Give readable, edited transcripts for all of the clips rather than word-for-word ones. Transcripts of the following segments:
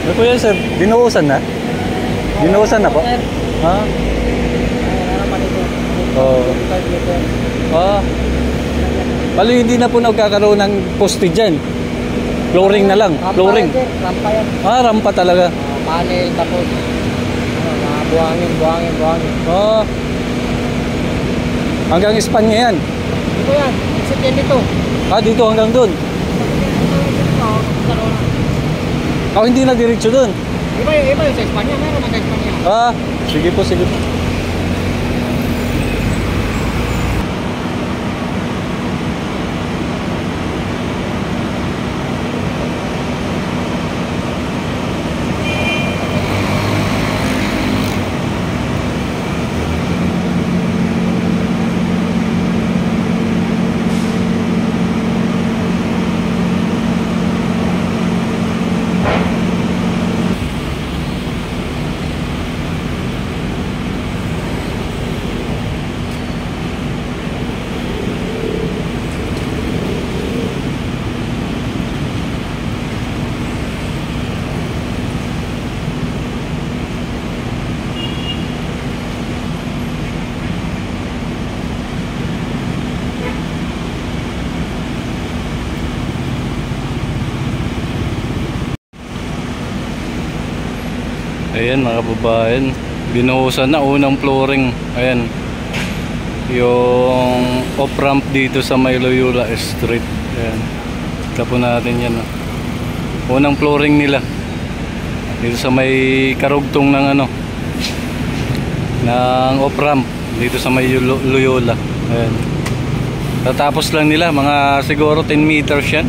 Ano po yan, sir? Binuhusan na? Binuhusan na po? Ha? Oo. Bali, hindi na po nagkakaroon ng poste dyan. Flooring na lang. Flooring. Rampa yan. Rampa talaga. Panel, tapos mga buhangin. Hanggang Espanya yan. Dito yan. Exit yan dito. Dito hanggang dun. Hindi na diretso dun. Iba yung sa Espanya. Meron na sa Espanya. Sige po, sige po. Ayan mga kababayan, binuhusan na unang flooring. Ayan, yung off-ramp dito sa may Loyola Street. Ayan, tapo natin yan. Unang flooring nila dito sa may karugtong ng ng off-ramp dito sa may Loyola. Ayan, tatapos lang nila, mga siguro 10 meters yan.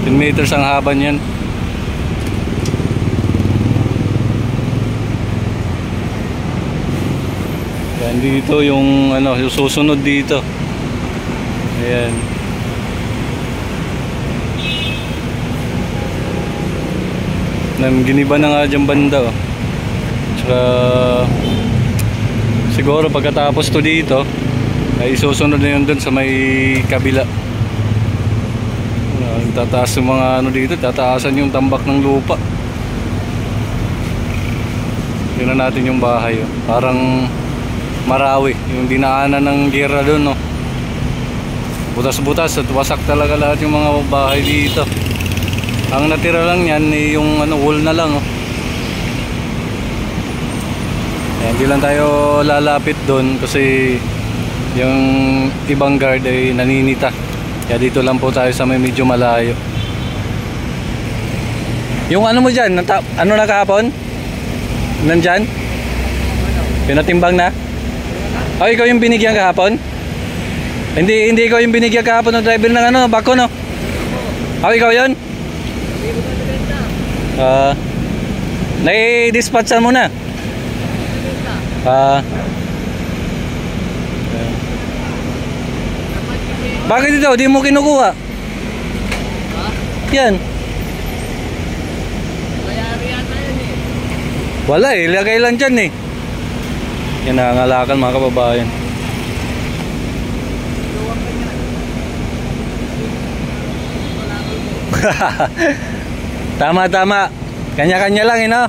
10 meters ang haba niyan. Dito yung yung susunod dito. Ayan. Giniba na nga dyan banda. Tsaka siguro pagkatapos to dito ay susunod na yun dun sa may kabila. Tataas yung mga dito, tataasan yung tambak ng lupa. Tingnan natin yung bahay. Parang Marawi, yung dinaanan ng gera doon, no. Butas-butas at wasak talaga lahat yung mga bahay dito. Ang natira lang yan yung wall na lang, oh. Hindi lang tayo lalapit doon kasi yung ibang guard ay naninita. Kaya dito lang po tayo sa may medyo malayo. Yung mo dyan, ano na kahapon? Nandyan? Pinatimbang na? Ikaw yung binigyan kahapon? Hindi ikaw yung binigyan kahapon ng driver ng bako, no? Ikaw yun? Nai-dispatchan mo na? Bakit ito? Di mo kinukuha? Yan. Wala ilagay lang dyan eh. Yan nangangalakan mga kababayan. Tama. Kanya-kanya lang, no?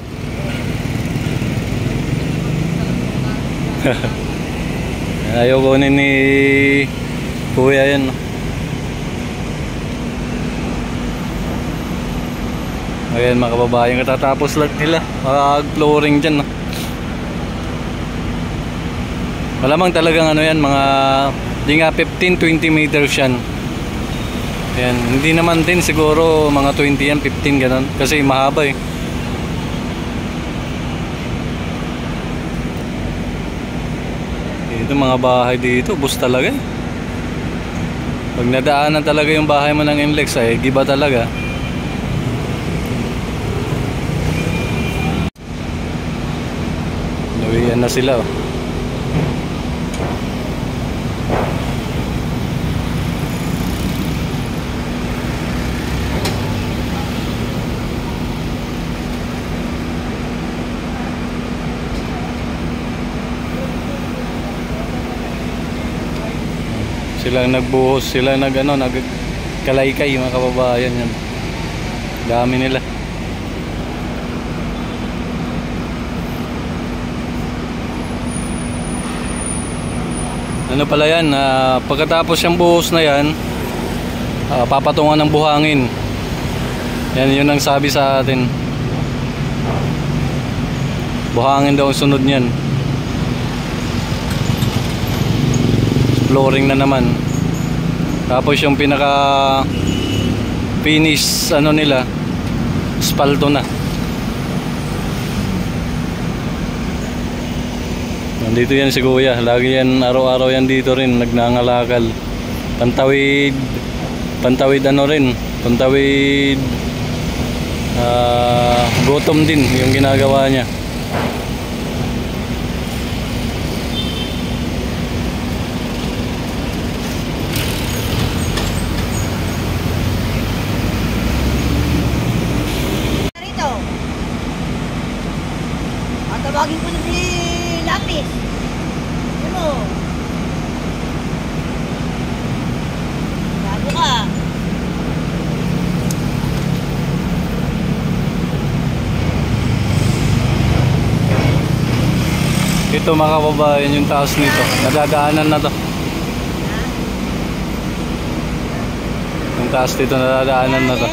Ayaw kunin ni Kuya yan, no? Ayan mga kababayan, katatapos lang nila mag-flooring dyan, no? Malamang talagang yan, mga di nga 15-20 meters yan. Ayan, hindi naman din siguro mga 20 yan, 15 ganun. Kasi mahaba eh. Dito mga bahay dito, bus talaga eh. Pag nadaanan talaga yung bahay mo ng NLEX ay giba talaga. Nawiyan na sila, oh. Silang nagbuhos, silang nagkalaykay mga kababayan yan. Dami nila. Ano pala yan, pagkatapos yung buhos na yan, papatungan ng buhangin. Yan yun ang sabi sa atin. Buhangin daw ang sunod niyan. Flooring na naman. Tapos yung pinaka finish ano nila, spalto na. Nandito yan si Kuya, lagi yan, araw-araw yan dito rin, nagnangalakal. Pantawid ano rin, pantawid gutom din yung ginagawa niya. Rito. Tawagin ko na si Lapis. Ano? Bago ka. Ito mga kababayan yung taas nito, nadadaanan na to. Yung taas dito nadadaanan na to.